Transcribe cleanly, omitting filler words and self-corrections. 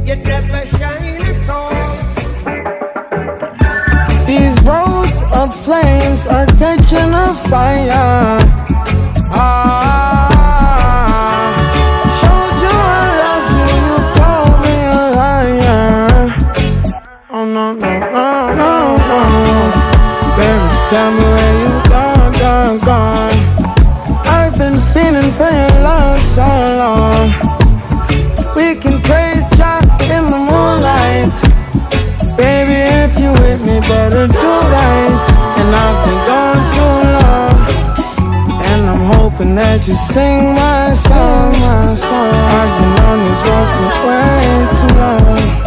you never shine at all. These roads of flames are catching a fire. Showed you I loved you, you called me a liar. Oh no, no, no, no, no. Baby, tell me where you gone, gone, gone. I've been feeling for your love so long. We can praise God in the moonlight. Baby, if you with me, better do right. And I've been gone too long, and I'm hoping that you sing my song, my song. I've been on this road for way too long.